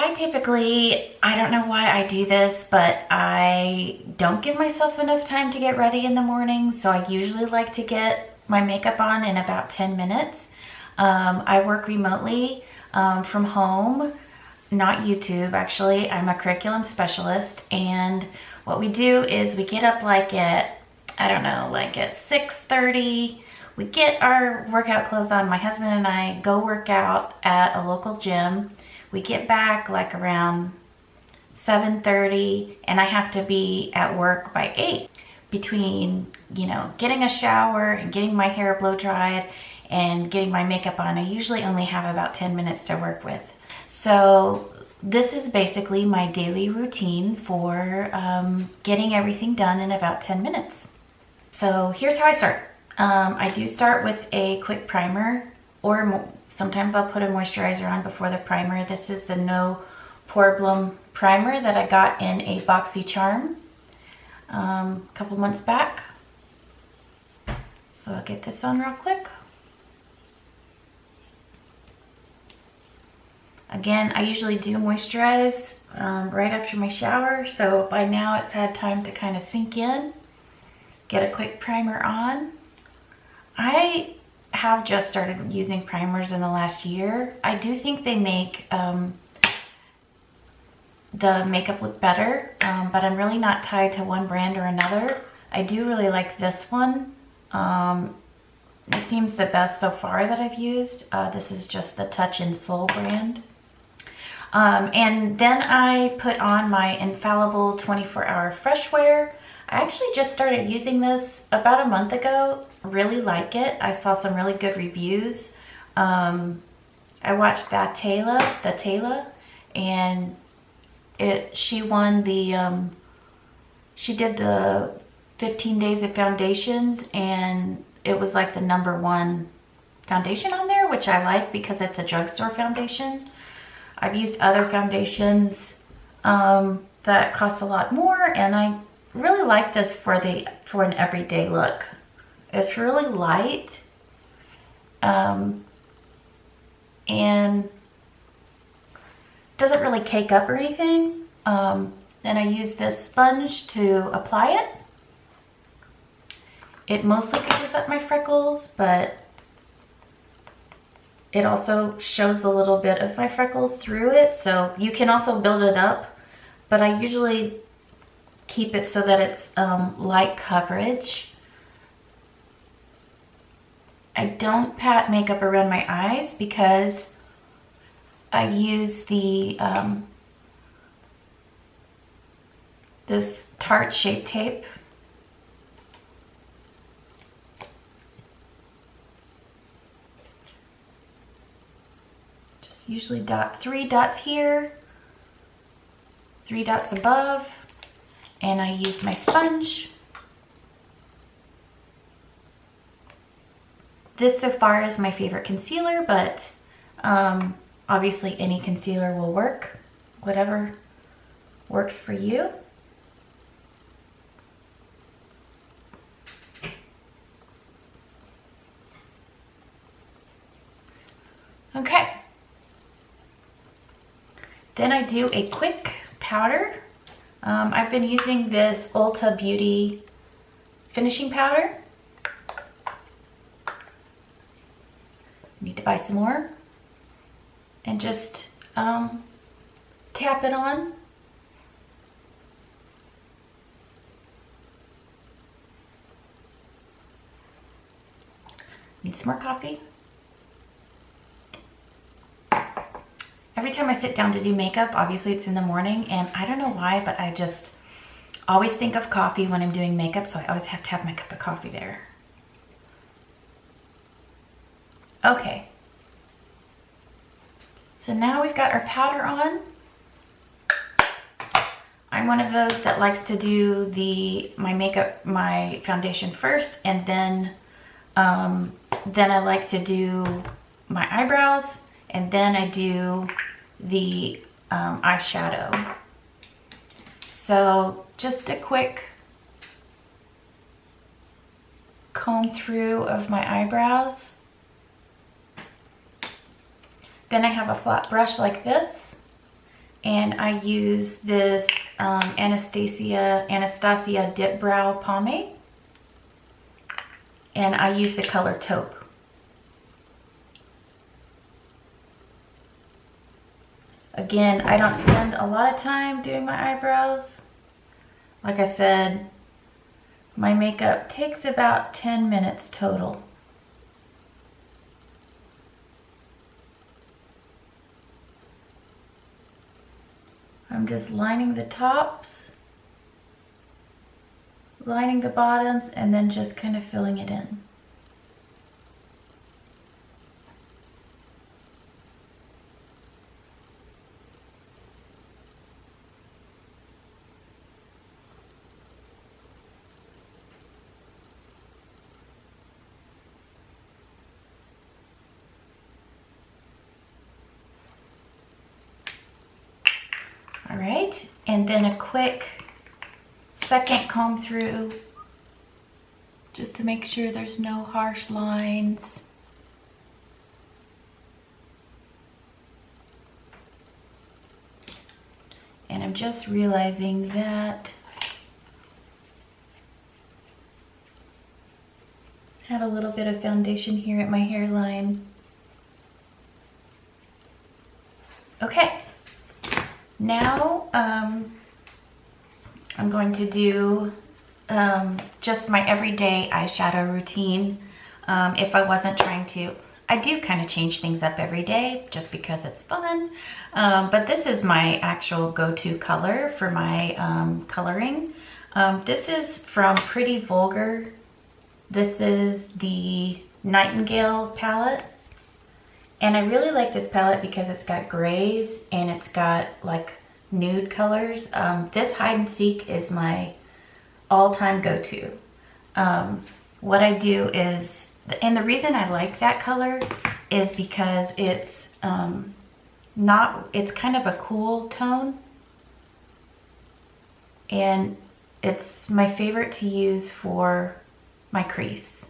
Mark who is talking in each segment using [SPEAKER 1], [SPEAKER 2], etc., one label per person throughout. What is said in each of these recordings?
[SPEAKER 1] I typically, I don't know why I do this, but I don't give myself enough time to get ready in the morning. So I usually like to get my makeup on in about 10 minutes. I work remotely from home, not YouTube actually. I'm a curriculum specialist, and what we do is we get up like at, I don't know, like at 6:30. We get our workout clothes on. My husband and I go work out at a local gym. We get back like around 7:30, and I have to be at work by 8. Between, you know, getting a shower and getting my hair blow dried and getting my makeup on, I usually only have about 10 minutes to work with. So this is basically my daily routine for getting everything done in about 10 minutes. So here's how I start. I do start with a quick primer, or sometimes I'll put a moisturizer on before the primer. This is the No Poreblom Primer that I got in a boxy charm a couple months back. So I'll get this on real quick. Again, I usually do moisturize right after my shower, so by now it's had time to kind of sink in. Get a quick primer on. I have just started using primers in the last year. I do think they make the makeup look better, but I'm really not tied to one brand or another. I do really like this one. It seems the best so far that I've used. This is just the Touch in Soul brand. And then I put on my Infallible 24-hour Fresh Wear. I actually just started using this about a month ago. Really like it. I saw some really good reviews. I watched Taylor, and she won the, she did the 15 days of foundations, and it was like the #1 foundation on there, which I like because it's a drugstore foundation. I've used other foundations that cost a lot more, and I really like this for an everyday look. It's really light, and doesn't really cake up or anything. And I use this sponge to apply it. It mostly covers up my freckles, but it also shows a little bit of my freckles through it, so you can also build it up, but I usually keep it so that it's light coverage. I don't pat makeup around my eyes because I use the this Tarte Shape Tape. Just usually 3 dots here, 3 dots above, and I use my sponge. This so far is my favorite concealer, but obviously any concealer will work, whatever works for you. Okay. Then I do a quick powder. I've been using this Ulta Beauty finishing powder. Need to buy some more. And just tap it on. Need some more coffee. Every time I sit down to do makeup, obviously it's in the morning, and I don't know why, but I just always think of coffee when I'm doing makeup, so I always have to have my cup of coffee there. Okay. So now we've got our powder on. I'm one of those that likes to do my foundation first, and then I like to do my eyebrows, and then I do the eyeshadow. So just a quick comb through of my eyebrows. Then I have a flat brush like this, And I use this Anastasia Dipbrow Pomade. And I use the color Taupe. Again, I don't spend a lot of time doing my eyebrows. Like I said, my makeup takes about 10 minutes total. I'm just lining the tops, lining the bottoms, and then just kind of filling it in. All right, and then a quick second comb through just to make sure there's no harsh lines. And I'm just realizing that I had a little bit of foundation here at my hairline. Okay. Now, I'm going to do just my everyday eyeshadow routine. If I wasn't trying to, I do kind of change things up every day just because it's fun. But this is my actual go-to color for my coloring. This is from Pretty Vulgar. This is the Nightengale palette. And I really like this palette because it's got grays and it's got like nude colors. This hide and seek is my all-time go-to. What I do is, and the reason I like that color is because it's it's kind of a cool tone. And it's my favorite to use for my crease.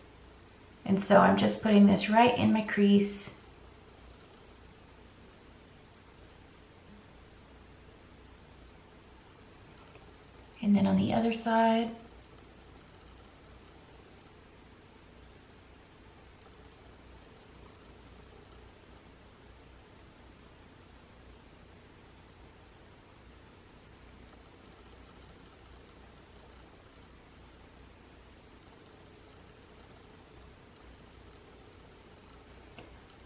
[SPEAKER 1] And so I'm just putting this right in my crease. And then on the other side.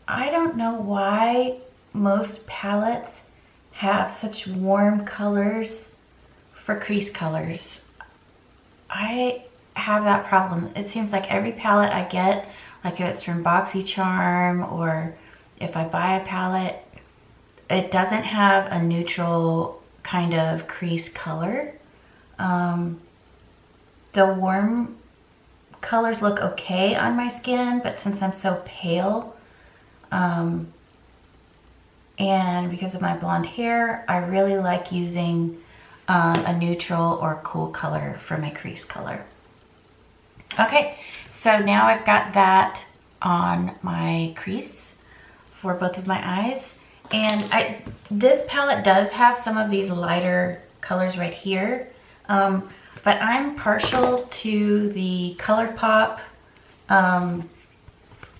[SPEAKER 1] I don't know why most palettes have such warm colors for crease colors. I have that problem. It seems like every palette I get, like if it's from BoxyCharm or if I buy a palette, it doesn't have a neutral kind of crease color. The warm colors look okay on my skin, but since I'm so pale, and because of my blonde hair, I really like using a neutral or cool color for my crease color. Okay, so now I've got that on my crease for both of my eyes. And this palette does have some of these lighter colors right here, but I'm partial to the ColourPop,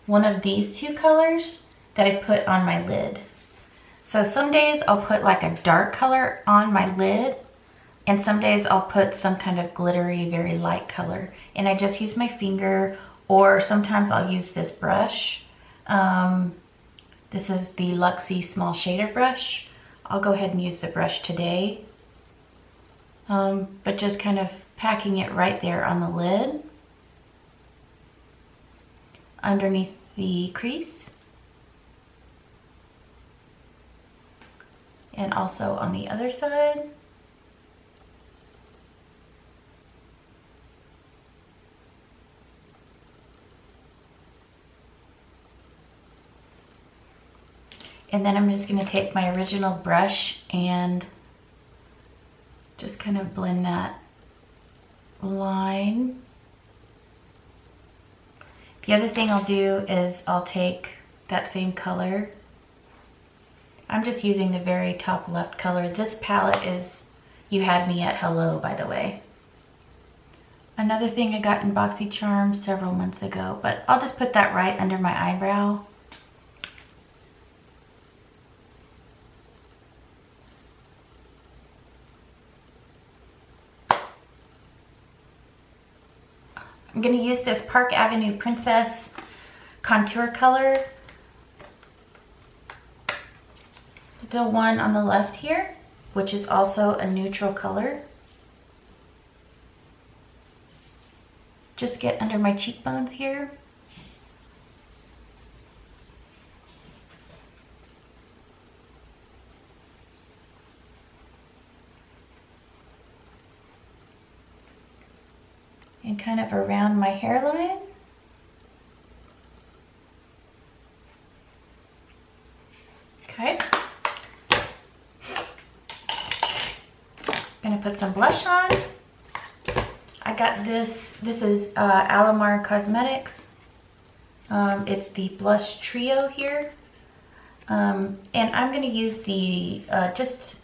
[SPEAKER 1] one of these two colors that I put on my lid. So some days I'll put like a dark color on my lid, and some days I'll put some kind of glittery, very light color. And I just use my finger, or sometimes I'll use this brush. This is the Luxie small shader brush. I'll go ahead and use the brush today. But just kind of packing it right there on the lid, underneath the crease, and also on the other side. And then I'm just going to take my original brush and just kind of blend that line. The other thing I'll do is I'll take that same color I'm just using the very top left color. This palette is You Had Me at Hello, by the way. Another thing I got in BoxyCharm several months ago, but I'll just put that right under my eyebrow. I'm going to use this Park Avenue Princess contour color. The one on the left here, which is also a neutral color. Just get under my cheekbones here. And kind of around my hairline. Okay. Gonna put some blush on. I got this is Alamar Cosmetics. It's the blush trio here. And I'm gonna use the, just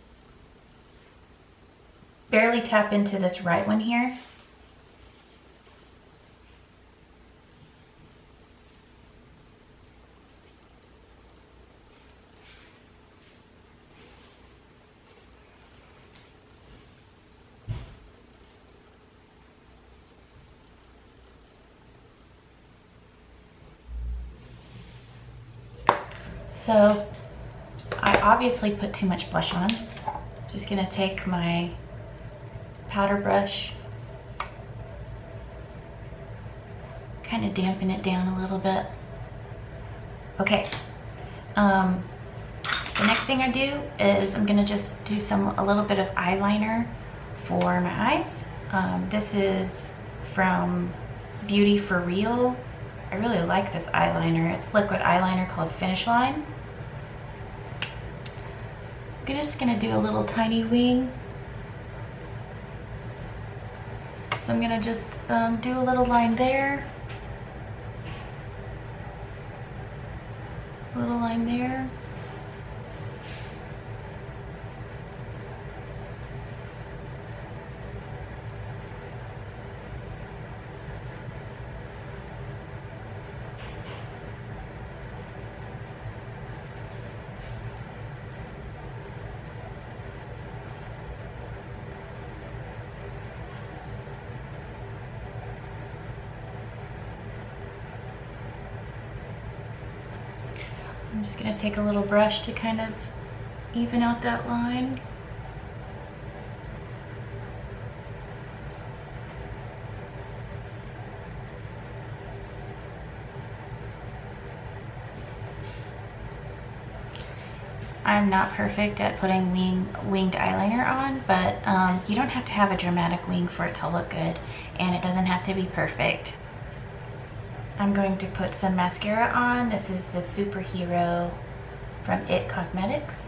[SPEAKER 1] barely tap into this right one here. So I obviously put too much blush on. I'm just gonna take my powder brush, kind of dampen it down a little bit. Okay. The next thing I do is I'm gonna just do a little bit of eyeliner for my eyes. This is from Beauty for Real. I really like this eyeliner. It's liquid eyeliner called Finish Line. I'm just gonna do a little tiny wing. So I'm gonna just do a little line there. A little line there. I'm just going to take a little brush to kind of even out that line. I'm not perfect at putting winged eyeliner on, but you don't have to have a dramatic wing for it to look good, and it doesn't have to be perfect. I'm going to put some mascara on. This is the Superhero from It Cosmetics.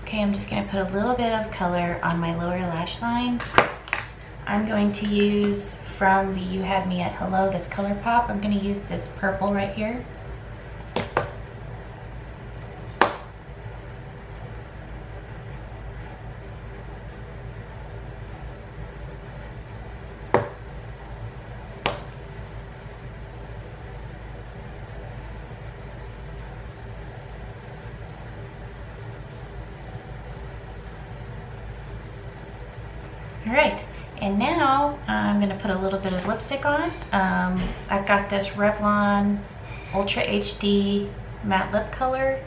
[SPEAKER 1] Okay, I'm just going to put a little bit of color on my lower lash line. I'm going to use from the You Had Me at Hello, this Color Pop. I'm going to use this purple right here. All right, and now I'm gonna put a little bit of lipstick on. I've got this Revlon Ultra HD matte lip color.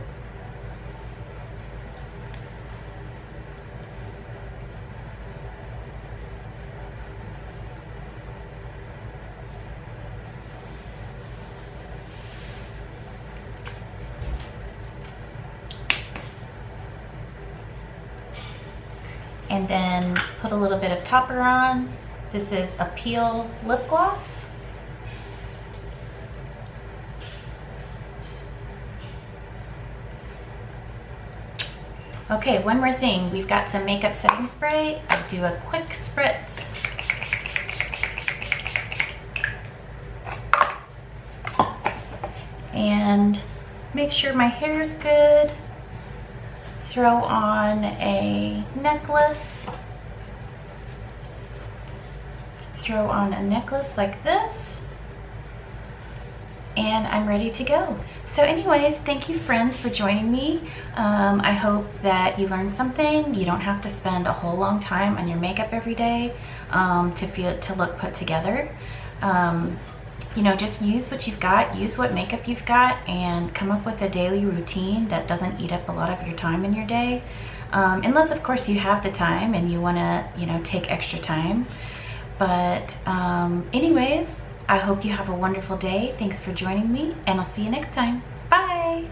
[SPEAKER 1] and then put a little bit of topper on. This is a Peel lip gloss. Okay, one more thing. We've got some makeup setting spray. I do a quick spritz. And make sure my hair is good. Throw on a necklace. Throw on a necklace like this. And I'm ready to go. So anyways, thank you friends for joining me. I hope that you learned something. You don't have to spend a whole long time on your makeup every day to look put together. You know, just use what you've got, use what makeup you've got, and come up with a daily routine that doesn't eat up a lot of your time in your day. Unless of course you have the time and you want to, you know, take extra time. But anyways, I hope you have a wonderful day. Thanks for joining me, and I'll see you next time. Bye!